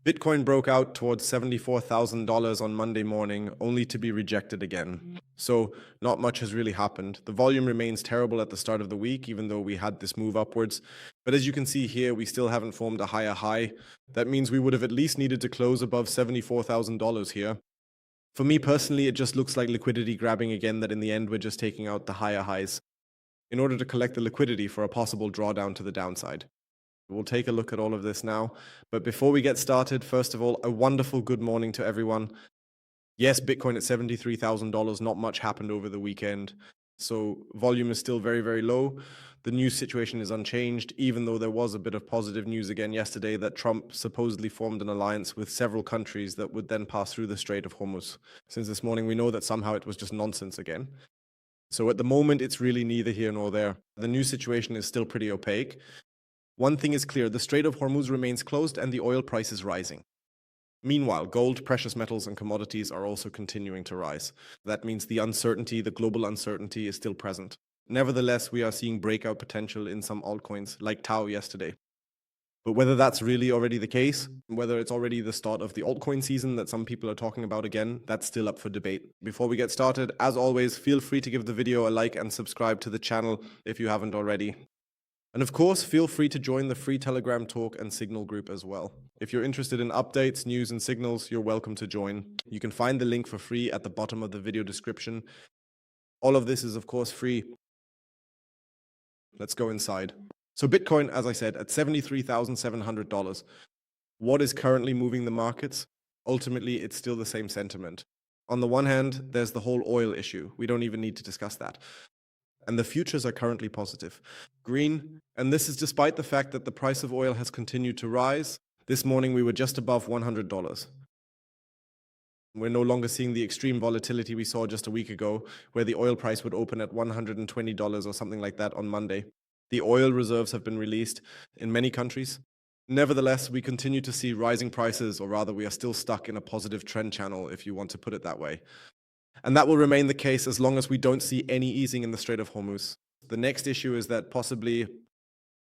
Bitcoin broke out towards $74,000 on Monday morning, only to be rejected again. So not much has really happened. The volume remains terrible at the start of the week, even though we had this move upwards. But as you can see here, we still haven't formed a higher high. That means we would have at least needed to close above $74,000 here. For me personally, it just looks like liquidity grabbing again, that in the end we're just taking out the higher highs in order to collect the liquidity for a possible drawdown to the downside. We'll take a look at all of this now. But before we get started, first of all, a wonderful good morning to everyone. Yes, Bitcoin at $73,000, not much happened over the weekend. So volume is still very, very low. The news situation is unchanged, even though there was a bit of positive news again yesterday that Trump supposedly formed an alliance with several countries that would then pass through the Strait of Hormuz. Since this morning, we know that somehow it was just nonsense again. So at the moment, it's really neither here nor there. The news situation is still pretty opaque. One thing is clear, the Strait of Hormuz remains closed and the oil price is rising. Meanwhile, gold, precious metals, and commodities are also continuing to rise. That means the uncertainty, the global uncertainty, is still present. Nevertheless, we are seeing breakout potential in some altcoins, like Tau yesterday. But whether that's really already the case, whether it's already the start of the altcoin season that some people are talking about again, that's still up for debate. Before we get started, as always, feel free to give the video a like and subscribe to the channel if you haven't already. And of course, feel free to join the free Telegram talk and Signal group as well. If you're interested in updates, news, and signals, you're welcome to join. You can find the link for free at the bottom of the video description. All of this is, of course, free. Let's go inside. So Bitcoin, as I said, at $73,700. What is currently moving the markets? Ultimately, it's still the same sentiment. On the one hand, there's the whole oil issue. We don't even need to discuss that. And the futures are currently positive. Green, and this is despite the fact that the price of oil has continued to rise. This morning we were just above $100. We're no longer seeing the extreme volatility we saw just a week ago, where the oil price would open at $120 or something like that on Monday. The oil reserves have been released in many countries. Nevertheless, we continue to see rising prices, or rather we are still stuck in a positive trend channel, if you want to put it that way. And that will remain the case as long as we don't see any easing in the Strait of Hormuz. The next issue is that possibly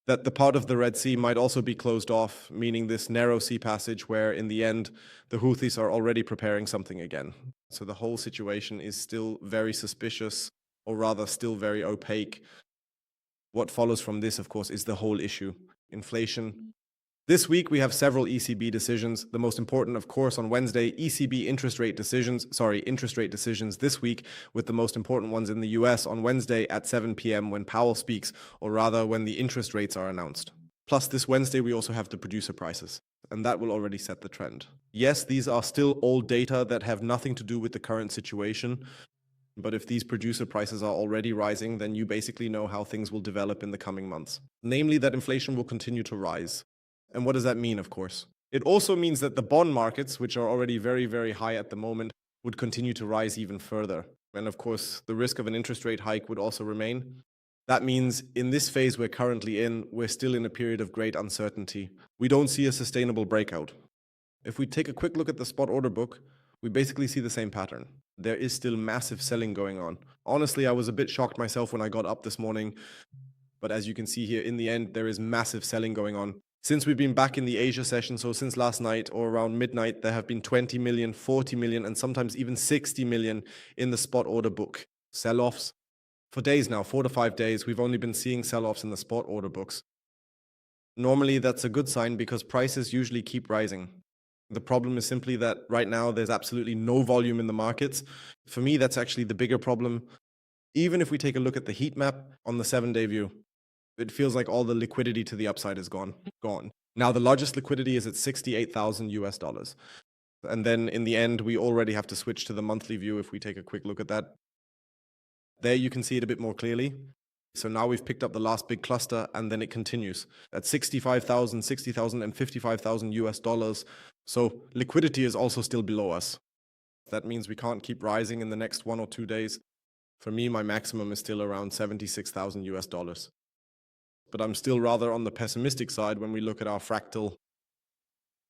that the part of the Red Sea might also be closed off, meaning this narrow sea passage where in the end the Houthis are already preparing something again. So the whole situation is still very suspicious, or rather still very opaque. What follows from this, of course, is the whole issue. Inflation. This week, we have several ECB decisions. The most important, of course, on Wednesday, ECB interest rate decisions this week, with the most important ones in the US on Wednesday at 7 p.m. when Powell speaks, or rather when the interest rates are announced. Plus, this Wednesday, we also have the producer prices, and that will already set the trend. Yes, these are still old data that have nothing to do with the current situation, but if these producer prices are already rising, then you basically know how things will develop in the coming months. Namely, that inflation will continue to rise. And what does that mean, of course? It also means that the bond markets, which are already very, very high at the moment, would continue to rise even further. And of course, the risk of an interest rate hike would also remain. That means in this phase we're currently in, we're still in a period of great uncertainty. We don't see a sustainable breakout. If we take a quick look at the spot order book, we basically see the same pattern. There is still massive selling going on. Honestly, I was a bit shocked myself when I got up this morning. But as you can see here, in the end, there is massive selling going on. Since we've been back in the Asia session, so since last night or around midnight, there have been 20 million, 40 million, and sometimes even 60 million in the spot order book. Sell-offs. For days now, 4 to 5 days, we've only been seeing sell-offs in the spot order books. Normally, that's a good sign because prices usually keep rising. The problem is simply that right now, there's absolutely no volume in the markets. For me, that's actually the bigger problem. Even if we take a look at the heat map on the 7-day view, it feels like all the liquidity to the upside is gone. Now, the largest liquidity is at 68,000 US dollars. And then in the end, we already have to switch to the monthly view if we take a quick look at that. There you can see it a bit more clearly. So now we've picked up the last big cluster and then it continues at 65,000, 60,000 and 55,000 US dollars. So liquidity is also still below us. That means we can't keep rising in the next 1 or 2 days. For me, my maximum is still around 76,000 US dollars. But I'm still rather on the pessimistic side when we look at our fractal.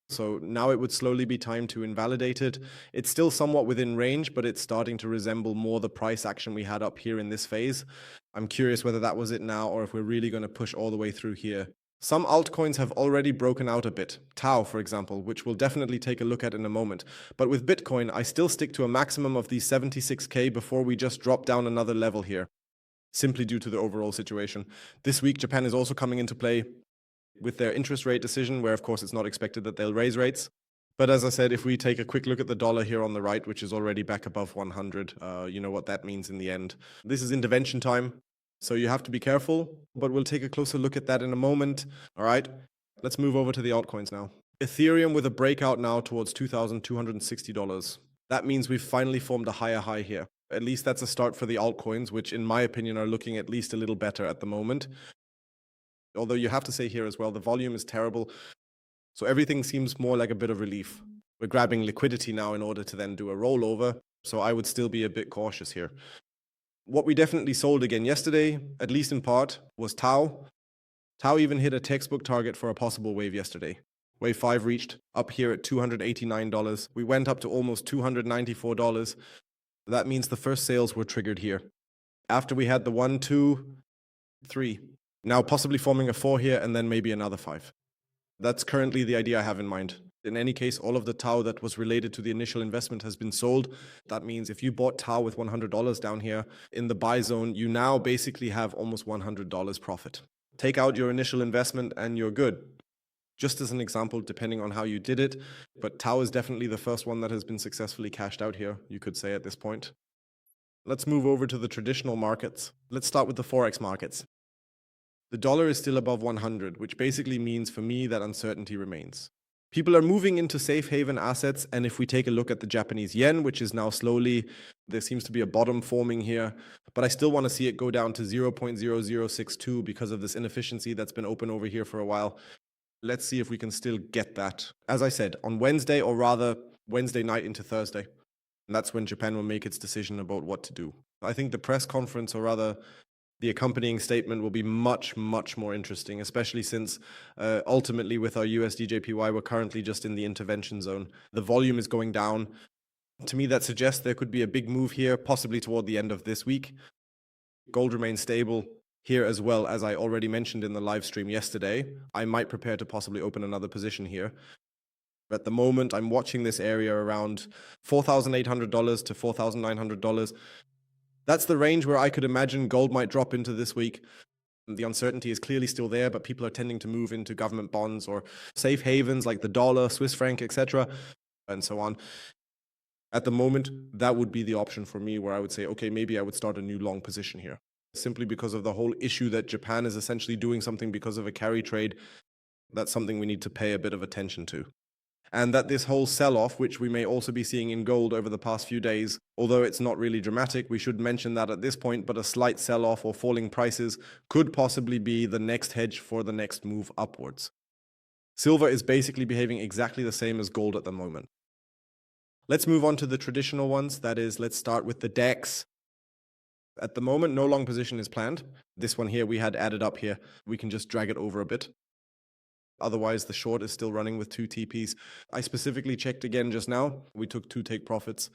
So now it would slowly be time to invalidate it. It's still somewhat within range, but it's starting to resemble more the price action we had up here in this phase. I'm curious whether that was it now or if we're really going to push all the way through here. Some altcoins have already broken out a bit, Tau, for example, which we'll definitely take a look at in a moment. But with Bitcoin, I still stick to a maximum of these 76K before we just drop down another level here, simply due to the overall situation. This week, Japan is also coming into play with their interest rate decision, where of course it's not expected that they'll raise rates. But as I said, if we take a quick look at the dollar here on the right, which is already back above 100, you know what that means in the end. This is intervention time, so you have to be careful, but we'll take a closer look at that in a moment. All right, let's move over to the altcoins now. Ethereum with a breakout now towards $2,260. That means we've finally formed a higher high here. At least that's a start for the altcoins, which in my opinion are looking at least a little better at the moment. Although you have to say here as well, the volume is terrible. So everything seems more like a bit of relief. We're grabbing liquidity now in order to then do a rollover. So I would still be a bit cautious here. What we definitely sold again yesterday, at least in part, was Tau. Tau even hit a textbook target for a possible wave yesterday. Wave 5 reached up here at $289. We went up to almost $294. That means the first sales were triggered here. After we had the 1, 2, 3. Now possibly forming a 4 here and then maybe another 5. That's currently the idea I have in mind. In any case, all of the Tau that was related to the initial investment has been sold. That means if you bought Tau with $100 down here in the buy zone, you now basically have almost $100 profit. Take out your initial investment and you're good. Just as an example, depending on how you did it, but Tau is definitely the first one that has been successfully cashed out here, you could say at this point. Let's move over to the traditional markets. Let's start with the Forex markets. The dollar is still above 100, which basically means for me that uncertainty remains. People are moving into safe haven assets, and if we take a look at the Japanese yen, which is now slowly, there seems to be a bottom forming here, but I still want to see it go down to 0.0062 because of this inefficiency that's been open over here for a while. Let's see if we can still get that, as I said, on Wednesday, or rather Wednesday night into Thursday. And that's when Japan will make its decision about what to do. I think the press conference, or rather the accompanying statement, will be much, much more interesting, especially since ultimately with our USD/JPY, we're currently just in the intervention zone. The volume is going down. To me, that suggests there could be a big move here, possibly toward the end of this week. Gold remains stable here as well, as I already mentioned in the live stream yesterday. I might prepare to possibly open another position here. At the moment, I'm watching this area around $4,800 to $4,900. That's the range where I could imagine gold might drop into this week. The uncertainty is clearly still there, but people are tending to move into government bonds or safe havens like the dollar, Swiss franc, etc., and so on. At the moment, that would be the option for me, where I would say, okay, maybe I would start a new long position here. Simply because of the whole issue that Japan is essentially doing something because of a carry trade. That's something we need to pay a bit of attention to. And that this whole sell-off, which we may also be seeing in gold over the past few days, although it's not really dramatic, we should mention that at this point, but a slight sell-off or falling prices could possibly be the next hedge for the next move upwards. Silver is basically behaving exactly the same as gold at the moment. Let's move on to the traditional ones. That is, let's start with the DEX. At the moment, no long position is planned. This one here we had added up here. We can just drag it over a bit. Otherwise, the short is still running with 2 TPs. I specifically checked again just now. We took 2 take profits.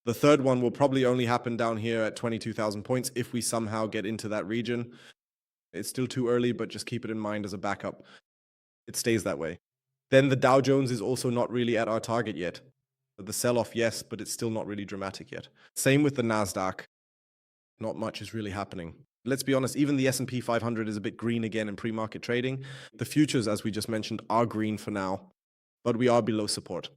The third one will probably only happen down here at 22,000 points if we somehow get into that region. It's still too early, but just keep it in mind as a backup. It stays that way. Then the Dow Jones is also not really at our target yet. The sell-off, yes, but it's still not really dramatic yet. Same with the NASDAQ. Not much is really happening. Let's be honest, even the S&P 500 is a bit green again in pre-market trading. The futures, as we just mentioned, are green for now, but we are below support.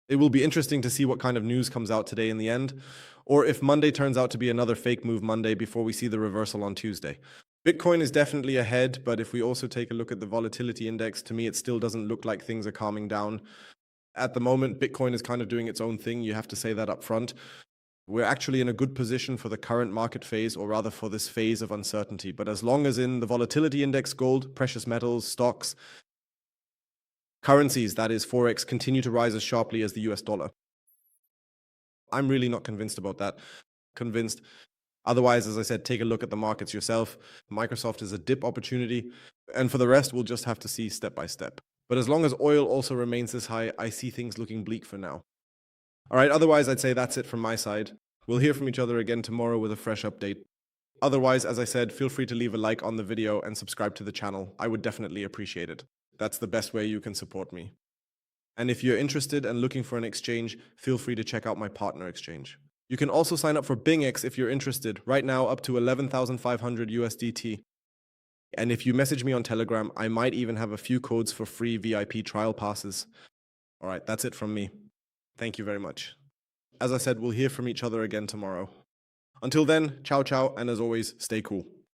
It will be interesting to see what kind of news comes out today in the end, or if Monday turns out to be another fake move Monday before we see the reversal on Tuesday. Bitcoin is definitely ahead, but if we also take a look at the volatility index, to me it still doesn't look like things are calming down. At the moment, Bitcoin is kind of doing its own thing. You have to say that up front. We're actually in a good position for the current market phase, or rather for this phase of uncertainty. But as long as in the volatility index, gold, precious metals, stocks, currencies, that is Forex, continue to rise as sharply as the US dollar, I'm really not convinced about that. Convinced. Otherwise, as I said, take a look at the markets yourself. Microsoft is a dip opportunity. And for the rest, we'll just have to see step by step. But as long as oil also remains this high, I see things looking bleak for now. All right, otherwise, I'd say that's it from my side. We'll hear from each other again tomorrow with a fresh update. Otherwise, as I said, feel free to leave a like on the video and subscribe to the channel. I would definitely appreciate it. That's the best way you can support me. And if you're interested and looking for an exchange, feel free to check out my partner exchange. You can also sign up for BingX if you're interested, right now up to 11,500 USDT. And if you message me on Telegram, I might even have a few codes for free VIP trial passes. All right, that's it from me. Thank you very much. As I said, we'll hear from each other again tomorrow. Until then, ciao ciao, and as always, stay cool.